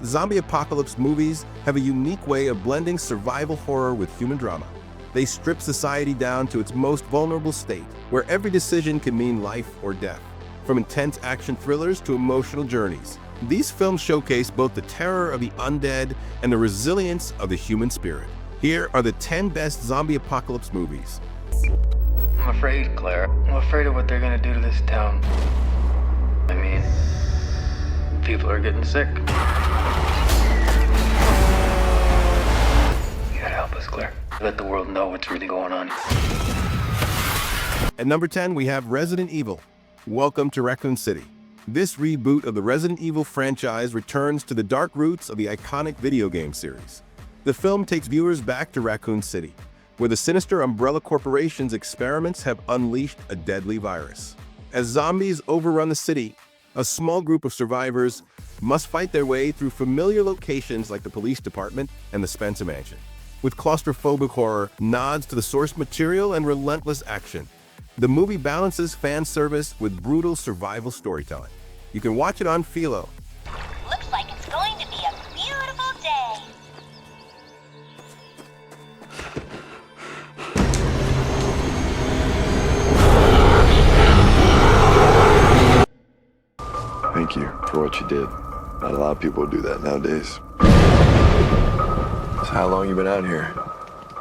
Zombie apocalypse movies have a unique way of blending survival horror with human drama. They strip society down to its most vulnerable state, where every decision can mean life or death. From intense action thrillers to emotional journeys, these films showcase both the terror of the undead and the resilience of the human spirit. Here are the 10 best zombie apocalypse movies. I'm afraid, Claire. I'm afraid of what they're gonna do to this town. I mean, people are getting sick. You gotta help us, Claire. Let the world know what's really going on. At number 10, we have Resident Evil. Welcome to Raccoon City. This reboot of the Resident Evil franchise returns to the dark roots of the iconic video game series. The film takes viewers back to Raccoon City, where the sinister Umbrella Corporation's experiments have unleashed a deadly virus. As zombies overrun the city, a small group of survivors must fight their way through familiar locations like the police department and the Spencer Mansion. With claustrophobic horror, nods to the source material, and relentless action, the movie balances fan service with brutal survival storytelling. You can watch it on Philo. Looks like it's going to be a beautiful day. Thank you for what you did. Not a lot of people do that nowadays. So how long you been out here?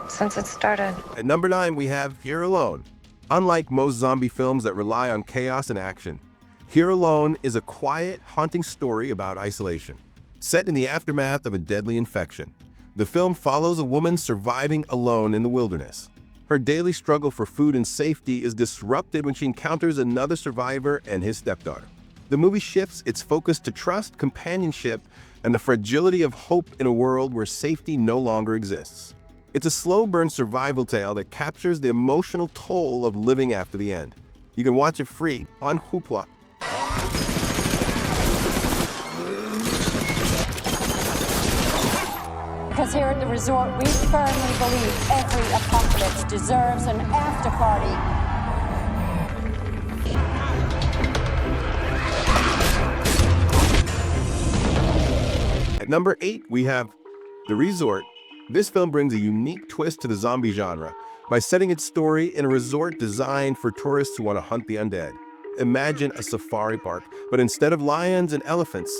Since it started. At number 9, we have Here Alone. Unlike most zombie films that rely on chaos and action, Here Alone is a quiet, haunting story about isolation. Set in the aftermath of a deadly infection, the film follows a woman surviving alone in the wilderness. Her daily struggle for food and safety is disrupted when she encounters another survivor and his stepdaughter. The movie shifts its focus to trust, companionship, and the fragility of hope in a world where safety no longer exists. It's a slow-burn survival tale that captures the emotional toll of living after the end. You can watch it free on Hoopla. Because here at the resort, we firmly believe every apocalypse deserves an after-party. At number 8, we have The Resort. This film brings a unique twist to the zombie genre by setting its story in a resort designed for tourists who want to hunt the undead. Imagine a safari park, but instead of lions and elephants,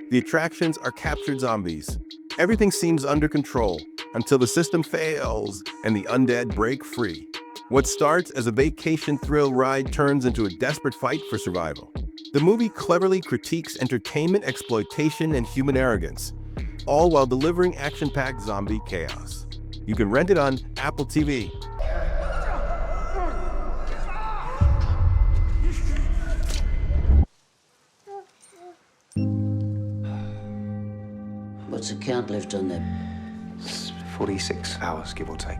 the attractions are captured zombies. Everything seems under control until the system fails and the undead break free. What starts as a vacation thrill ride turns into a desperate fight for survival. The movie cleverly critiques entertainment, exploitation, and human arrogance, all while delivering action-packed zombie chaos. You can rent it on Apple TV. What's the count left on them? 46 hours, give or take.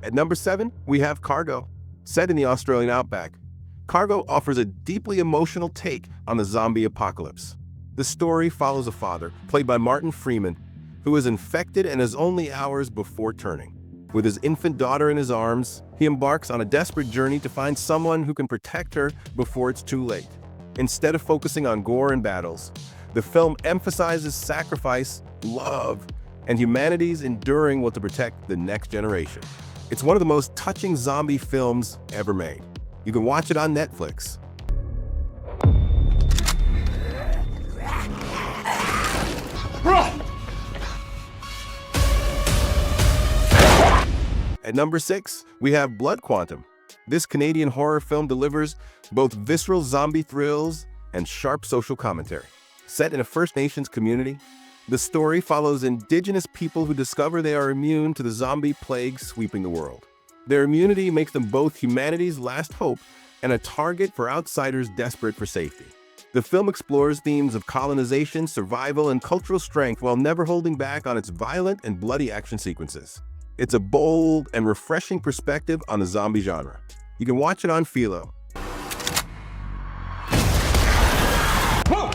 At number 7, we have Cargo. Set in the Australian outback, Cargo offers a deeply emotional take on the zombie apocalypse. The story follows a father, played by Martin Freeman, who is infected and is only hours before turning. With his infant daughter in his arms, he embarks on a desperate journey to find someone who can protect her before it's too late. Instead of focusing on gore and battles, the film emphasizes sacrifice, love, and humanity's enduring will to protect the next generation. It's one of the most touching zombie films ever made. You can watch it on Netflix. At number 6, we have Blood Quantum. This Canadian horror film delivers both visceral zombie thrills and sharp social commentary. Set in a First Nations community, the story follows Indigenous people who discover they are immune to the zombie plague sweeping the world. Their immunity makes them both humanity's last hope and a target for outsiders desperate for safety. The film explores themes of colonization, survival, and cultural strength while never holding back on its violent and bloody action sequences. It's a bold and refreshing perspective on the zombie genre. You can watch it on Philo. Whoa!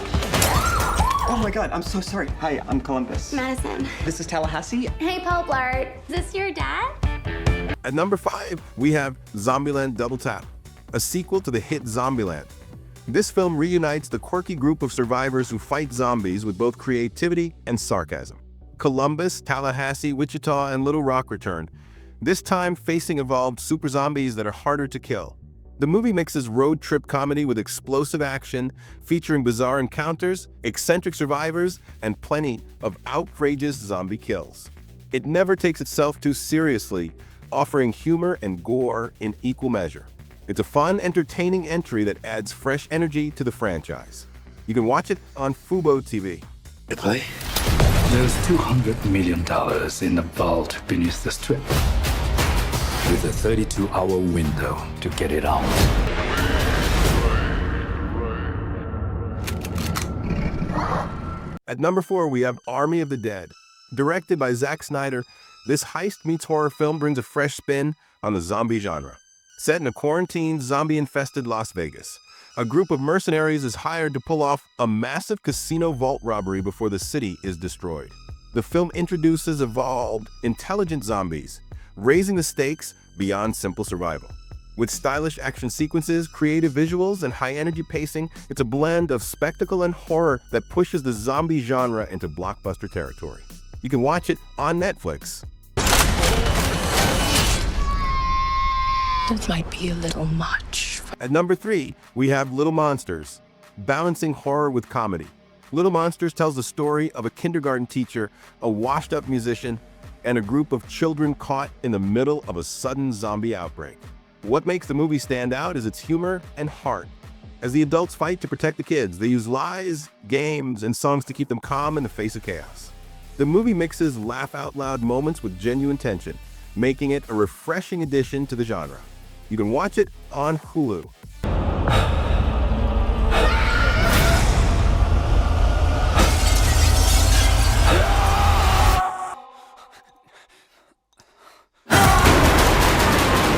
Oh my god, I'm so sorry. Hi, I'm Columbus. Madison. This is Tallahassee. Hey, Paul Blart. Is this your dad? At number 5, we have Zombieland Double Tap, a sequel to the hit Zombieland. This film reunites the quirky group of survivors who fight zombies with both creativity and sarcasm. Columbus, Tallahassee, Wichita, and Little Rock return, this time facing evolved super zombies that are harder to kill. The movie mixes road trip comedy with explosive action, featuring bizarre encounters, eccentric survivors, and plenty of outrageous zombie kills. It never takes itself too seriously, offering humor and gore in equal measure. It's a fun, entertaining entry that adds fresh energy to the franchise. You can watch it on Fubo TV. You play? There's $200 million in the vault beneath the strip, with a 32-hour window to get it out. At number 4, we have Army of the Dead. Directed by Zack Snyder, this heist meets horror film brings a fresh spin on the zombie genre. Set in a quarantined, zombie-infested Las Vegas, a group of mercenaries is hired to pull off a massive casino vault robbery before the city is destroyed. The film introduces evolved, intelligent zombies, raising the stakes beyond simple survival. With stylish action sequences, creative visuals, and high-energy pacing, it's a blend of spectacle and horror that pushes the zombie genre into blockbuster territory. You can watch it on Netflix. That might be a little much. At number 3, we have Little Monsters, balancing horror with comedy. Little Monsters tells the story of a kindergarten teacher, a washed-up musician, and a group of children caught in the middle of a sudden zombie outbreak. What makes the movie stand out is its humor and heart. As the adults fight to protect the kids, they use lies, games, and songs to keep them calm in the face of chaos. The movie mixes laugh-out-loud moments with genuine tension, making it a refreshing addition to the genre. You can watch it on Hulu.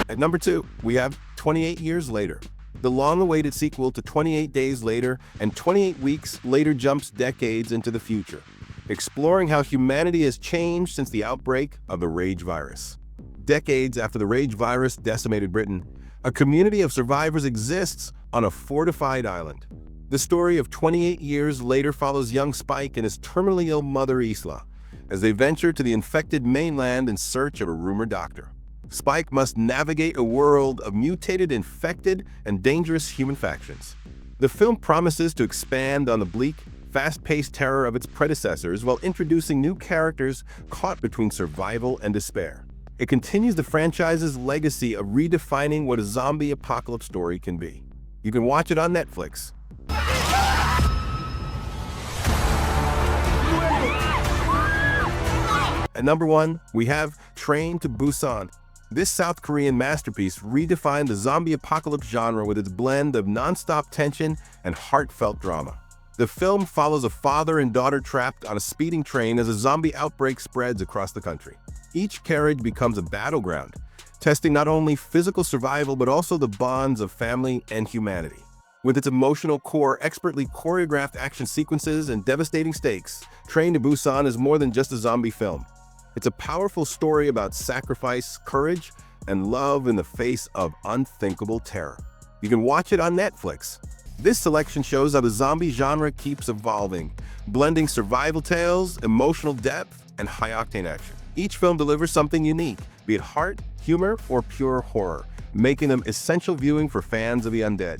At number 2, we have 28 Years Later. The long-awaited sequel to 28 Days Later and 28 Weeks Later jumps decades into the future, exploring how humanity has changed since the outbreak of the Rage virus. Decades after the Rage virus decimated Britain, a community of survivors exists on a fortified island. The story of 28 Years Later follows young Spike and his terminally ill mother Isla as they venture to the infected mainland in search of a rumored doctor. Spike must navigate a world of mutated, infected, and dangerous human factions. The film promises to expand on the bleak, fast-paced terror of its predecessors while introducing new characters caught between survival and despair. It continues the franchise's legacy of redefining what a zombie apocalypse story can be. You can watch it on Netflix. At number 1, we have Train to Busan. This South Korean masterpiece redefined the zombie apocalypse genre with its blend of nonstop tension and heartfelt drama. The film follows a father and daughter trapped on a speeding train as a zombie outbreak spreads across the country. Each carriage becomes a battleground, testing not only physical survival but also the bonds of family and humanity. With its emotional core, expertly choreographed action sequences, and devastating stakes, Train to Busan is more than just a zombie film. It's a powerful story about sacrifice, courage, and love in the face of unthinkable terror. You can watch it on Netflix. This selection shows how the zombie genre keeps evolving, blending survival tales, emotional depth, and high-octane action. Each film delivers something unique, be it heart, humor, or pure horror, making them essential viewing for fans of the undead.